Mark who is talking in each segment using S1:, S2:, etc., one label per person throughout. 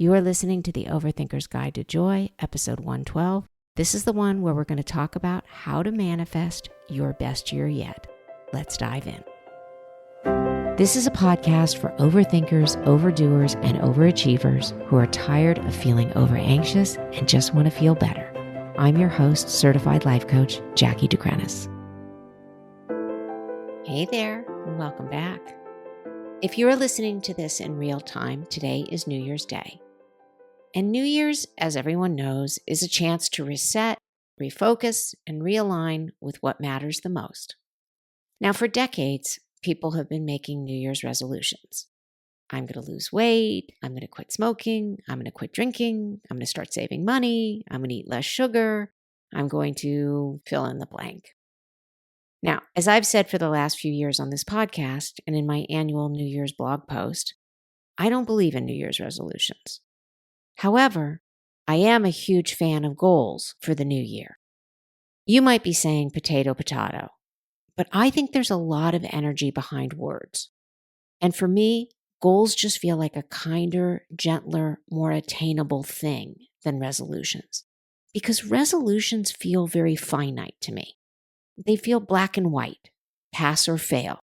S1: You are listening to the Overthinker's Guide to Joy, episode 112. This is the one where we're going to talk about how to manifest your best year yet. Let's dive in. This is a podcast for overthinkers, overdoers, and overachievers who are tired of feeling over-anxious and just want to feel better. I'm your host, certified life coach, Jackie DeCrenis. Hey there, and welcome back. If you are listening to this in real time, today is New Year's Day. And New Year's, as everyone knows, is a chance to reset, refocus, and realign with what matters the most. Now, for decades, people have been making New Year's resolutions. I'm going to lose weight. I'm going to quit smoking. I'm going to quit drinking. I'm going to start saving money. I'm going to eat less sugar. I'm going to fill in the blank. Now, as I've said for the last few years on this podcast and in my annual New Year's blog post, I don't believe in New Year's resolutions. However, I am a huge fan of goals for the new year. You might be saying potato, potato, but I think there's a lot of energy behind words. And for me, goals just feel like a kinder, gentler, more attainable thing than resolutions. Because resolutions feel very finite to me. They feel black and white, pass or fail.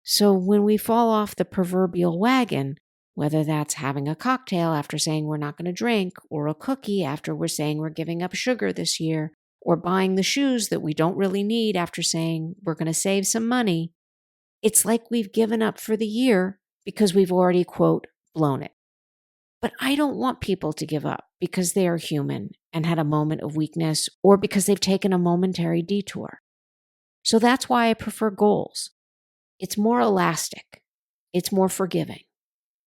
S1: So when we fall off the proverbial wagon, whether that's having a cocktail after saying we're not going to drink, or a cookie after we're saying we're giving up sugar this year, or buying the shoes that we don't really need after saying we're going to save some money, it's like we've given up for the year because we've already, quote, blown it. But I don't want people to give up because they are human and had a moment of weakness or because they've taken a momentary detour. So that's why I prefer goals. It's more elastic. It's more forgiving.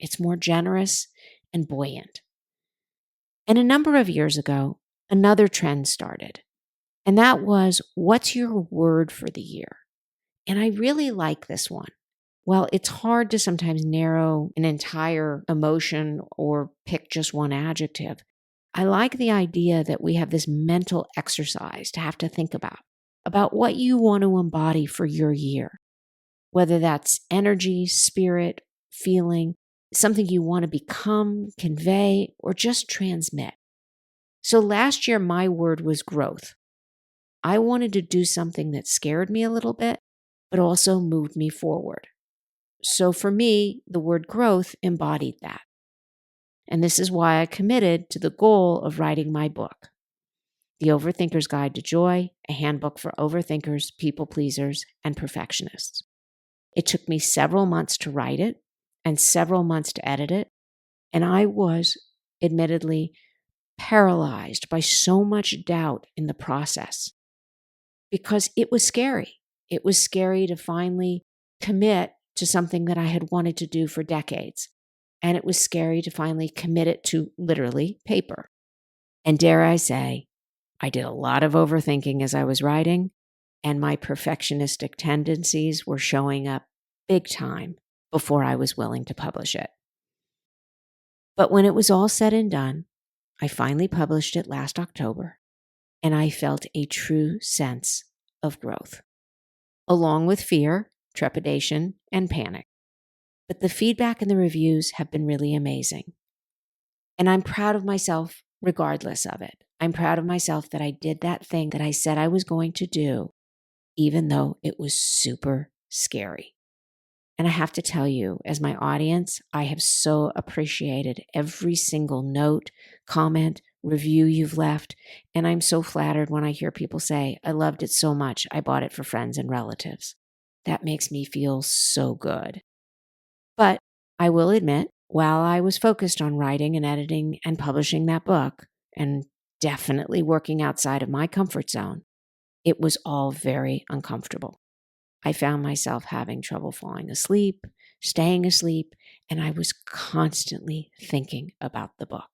S1: It's more generous and buoyant. And a number of years ago, another trend started. And that was, what's your word for the year? And I really like this one. While it's hard to sometimes narrow an entire emotion or pick just one adjective, I like the idea that we have this mental exercise to have to think about what you want to embody for your year. Whether that's energy, spirit, feeling, something you want to become, convey, or just transmit. So last year, my word was growth. I wanted to do something that scared me a little bit, but also moved me forward. So for me, the word growth embodied that. And this is why I committed to the goal of writing my book, The Overthinker's Guide to Joy, a handbook for overthinkers, people pleasers, and perfectionists. It took me several months to write it and several months to edit it. And I was, admittedly, paralyzed by so much doubt in the process because it was scary. It was scary to finally commit to something that I had wanted to do for decades. And it was scary to finally commit it to literally paper. And dare I say, I did a lot of overthinking as I was writing, and my perfectionistic tendencies were showing up big time before I was willing to publish it. But when it was all said and done, I finally published it last October, and I felt a true sense of growth, along with fear, trepidation, and panic. But the feedback and the reviews have been really amazing. And I'm proud of myself regardless of it. I'm proud of myself that I did that thing that I said I was going to do, even though it was super scary. And I have to tell you, as my audience, I have so appreciated every single note, comment, review you've left. And I'm so flattered when I hear people say, I loved it so much, I bought it for friends and relatives. That makes me feel so good. But I will admit, while I was focused on writing and editing and publishing that book, and definitely working outside of my comfort zone, it was all very uncomfortable. I found myself having trouble falling asleep, staying asleep, and I was constantly thinking about the book.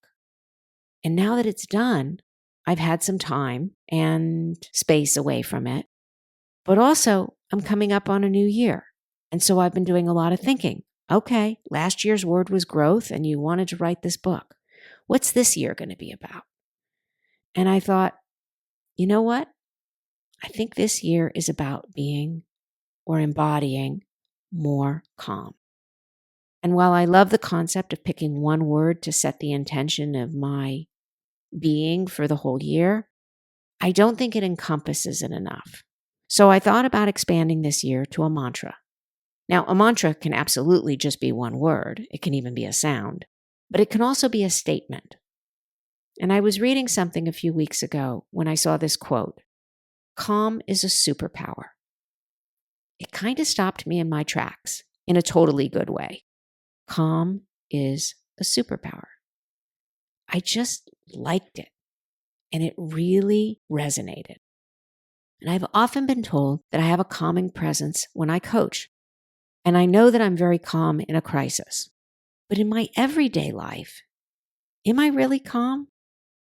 S1: And now that it's done, I've had some time and space away from it, but also I'm coming up on a new year. And so I've been doing a lot of thinking. Okay, last year's word was growth, and you wanted to write this book. What's this year going to be about? And I thought, you know what? I think this year is about being or embodying more calm. And while I love the concept of picking one word to set the intention of my being for the whole year, I don't think it encompasses it enough. So I thought about expanding this year to a mantra. Now, a mantra can absolutely just be one word. It can even be a sound, but it can also be a statement. And I was reading something a few weeks ago when I saw this quote, "Calm is a superpower." It kind of stopped me in my tracks in a totally good way. Calm is a superpower. I just liked it, and it really resonated. And I've often been told that I have a calming presence when I coach, and I know that I'm very calm in a crisis. But in my everyday life, am I really calm?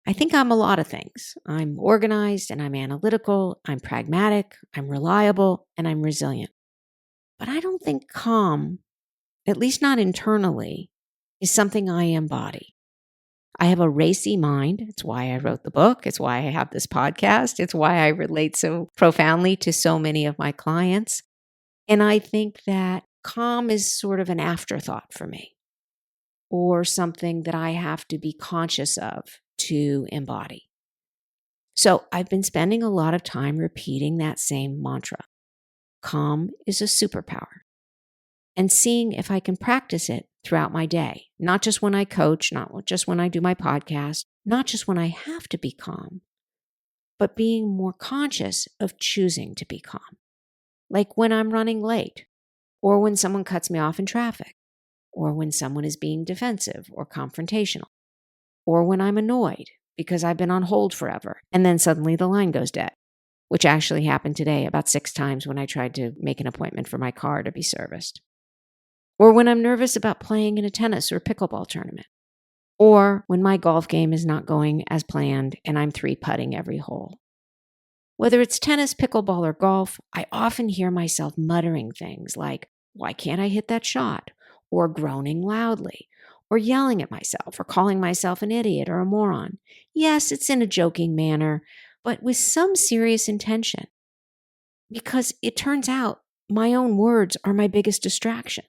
S1: I think I'm a lot of things. I'm organized and I'm analytical, I'm pragmatic, I'm reliable, and I'm resilient. But I don't think calm, at least not internally, is something I embody. I have a racy mind. It's why I wrote the book. It's why I have this podcast. It's why I relate so profoundly to so many of my clients. And I think that calm is sort of an afterthought for me, or something that I have to be conscious of to embody. So I've been spending a lot of time repeating that same mantra. Calm is a superpower. And seeing if I can practice it throughout my day, not just when I coach, not just when I do my podcast, not just when I have to be calm, but being more conscious of choosing to be calm. Like when I'm running late, or when someone cuts me off in traffic, or when someone is being defensive or confrontational, or when I'm annoyed because I've been on hold forever and then suddenly the line goes dead, which actually happened today about 6 times when I tried to make an appointment for my car to be serviced. Or when I'm nervous about playing in a tennis or pickleball tournament. Or when my golf game is not going as planned and I'm 3-putting every hole. Whether it's tennis, pickleball, or golf, I often hear myself muttering things like, "Why can't I hit that shot?" Or groaning loudly, or yelling at myself, or calling myself an idiot or a moron. Yes, it's in a joking manner, but with some serious intention. Because it turns out my own words are my biggest distraction.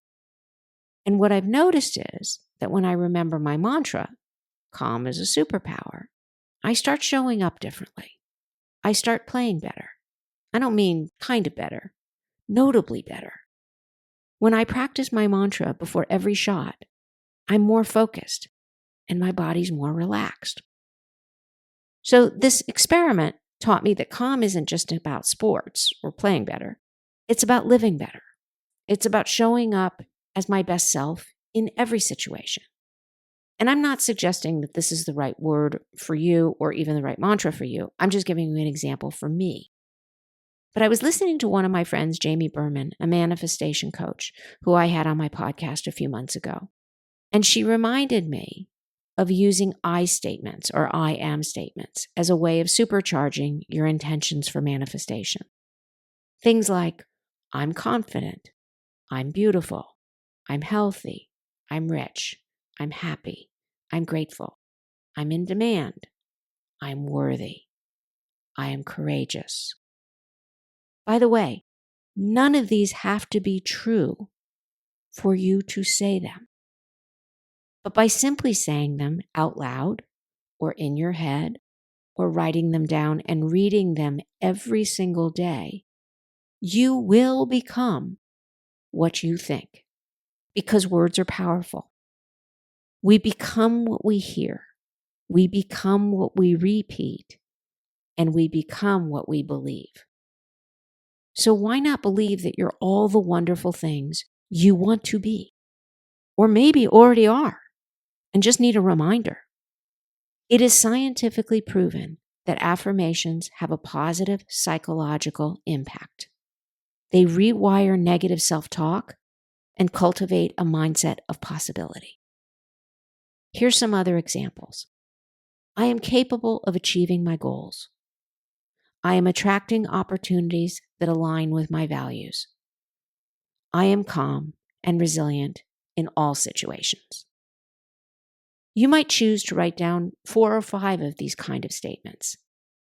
S1: And what I've noticed is that when I remember my mantra, calm is a superpower, I start showing up differently. I start playing better. I don't mean kind of better, notably better. When I practice my mantra before every shot, I'm more focused and my body's more relaxed. So this experiment taught me that calm isn't just about sports or playing better. It's about living better. It's about showing up as my best self in every situation. And I'm not suggesting that this is the right word for you or even the right mantra for you. I'm just giving you an example for me. But I was listening to one of my friends, Jamie Berman, a manifestation coach who I had on my podcast a few months ago. And she reminded me of using I statements or I am statements as a way of supercharging your intentions for manifestation. Things like, I'm confident, I'm beautiful, I'm healthy, I'm rich, I'm happy, I'm grateful, I'm in demand, I'm worthy, I am courageous. By the way, none of these have to be true for you to say them. But by simply saying them out loud or in your head or writing them down and reading them every single day, you will become what you think, because words are powerful. We become what we hear. We become what we repeat, and we become what we believe. So why not believe that you're all the wonderful things you want to be, or maybe already are, and just need a reminder? It is scientifically proven that affirmations have a positive psychological impact. They rewire negative self-talk and cultivate a mindset of possibility. Here's some other examples. I am capable of achieving my goals. I am attracting opportunities that align with my values. I am calm and resilient in all situations. You might choose to write down 4 or 5 of these kind of statements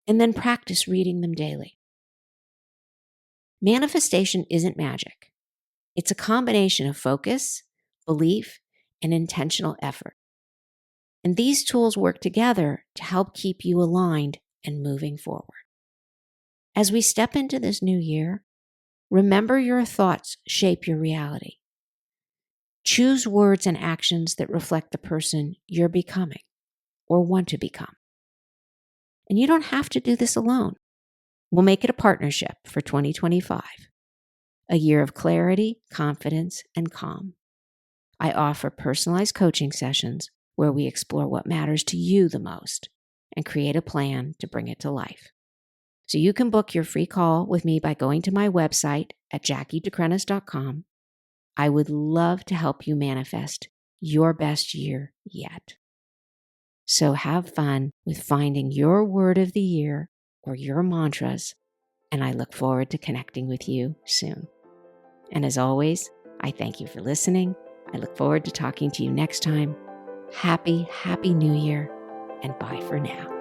S1: and then practice reading them daily. Manifestation isn't magic. It's a combination of focus, belief, and intentional effort. And these tools work together to help keep you aligned and moving forward. As we step into this new year, remember your thoughts shape your reality. Choose words and actions that reflect the person you're becoming or want to become. And you don't have to do this alone. We'll make it a partnership for 2025, a year of clarity, confidence, and calm. I offer personalized coaching sessions where we explore what matters to you the most and create a plan to bring it to life. So you can book your free call with me by going to my website at jackiedecrenis.com. I would love to help you manifest your best year yet. So have fun with finding your word of the year or your mantras, and I look forward to connecting with you soon. And as always, I thank you for listening. I look forward to talking to you next time. Happy New Year, and bye for now.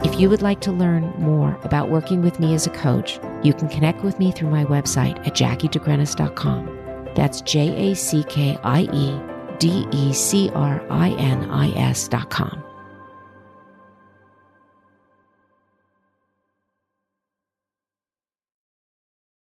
S1: If you would like to learn more about working with me as a coach, you can connect with me through my website at jackiedecrenis.com. That's JACKIEDECRINIS.com.